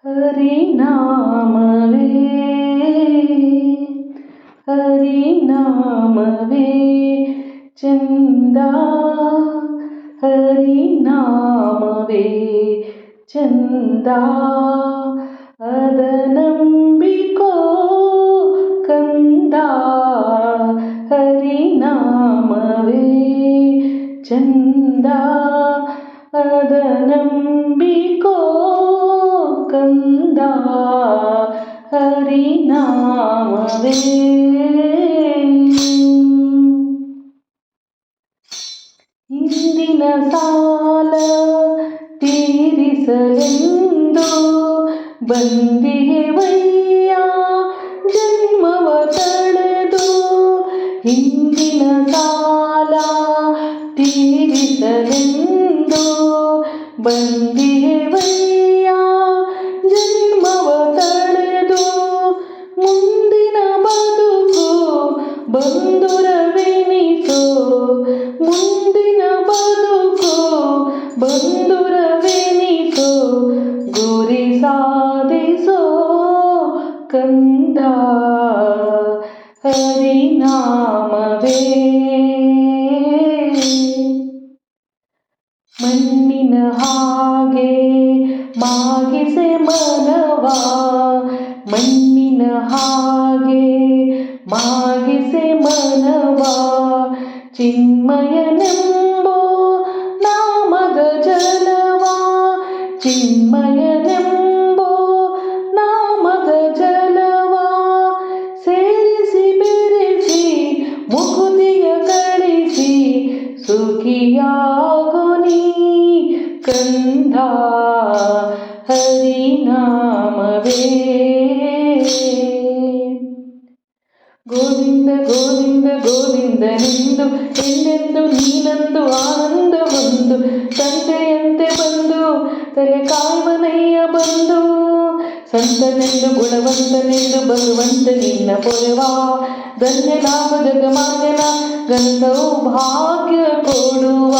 ಹರಿನಾಮವೇ ಹರಿನಾಮವೇ ಚಂದ ಹರಿನಾಮವೇ ಚಂದ ಅದ ನಂಬಿಕೋ ಕಂದ ಹರಿನಾಮವೇ ಚಂದ ಅದ ನಂಬಿಕೋ ಕಂದ ಹರಿನಾಮವೇ ಹಿಂದಿನ ಸಾಲ ತೀರಿಸಲೆಂದು ಬಂದಿಹೆವಯ್ಯ ಜನ್ಮವ ತಳೆದು ಹಿಂದಿನ ಸಾಲ ತೀರಿಸಲೆಂದು ಬಂದಿಹೆವಯ್ಯ ಜನ್ಮವ ತಳೆದು ಮುಂದಿನ ಬದುಕು ಬಂಧುರವೆನಿಸೋ ಮುಂದಿನ ಬದುಕು ಬಂಧುರವೆನಿಸೋ ಗುರಿ ಸಾಧಿಸೋ ಕಂದ ಹರಿನಾಮವೇ ಮಣ್ಣಿನ ಹಾಗೆ ಮಾಗಿಸೆ ಮನವ ಮಣ್ಣಿನ ಹಾಗೆ ಮಾಗಿಸೆ ಮನವ ಚಿನ್ಮಯನೆಂಬೋ ನಾಮದ ಜಲವ ಚಿನ್ಮಯನೆಂಬೋ ನಾಮದ ಜಲವ ಸೇರಿಸಿ ಬೆರೆಸಿ ಮುಕುತಿಯ ಗಳಿಸಿ ಸುಖಿಯಾಗು ನೀ ಕಂದ ಹರಿನಾಮವೇ ಗೋವಿಂದ ಗೋವಿಂದ ಗೋವಿಂದನೆಂದು ಎಂದೆಂದು ನೀನಂದು ಆನಂದ ಬಂದು ತಂದೆಯಂತೆ ಬಂದು ತಲೆ ಕಾಯುವನಯ್ಯ ಬಂದು ಸಂತನೆಂದು ಗುಣವಂತನೆಂದು ಭಗವಂತ ನಿನ್ನ ಪೊರೆವಾ ಧನ್ಯನಾಮ ಜಗಮಾನ್ಯನ ಘನ ಸೌಭಾಗ್ಯ ಕೊಡುವ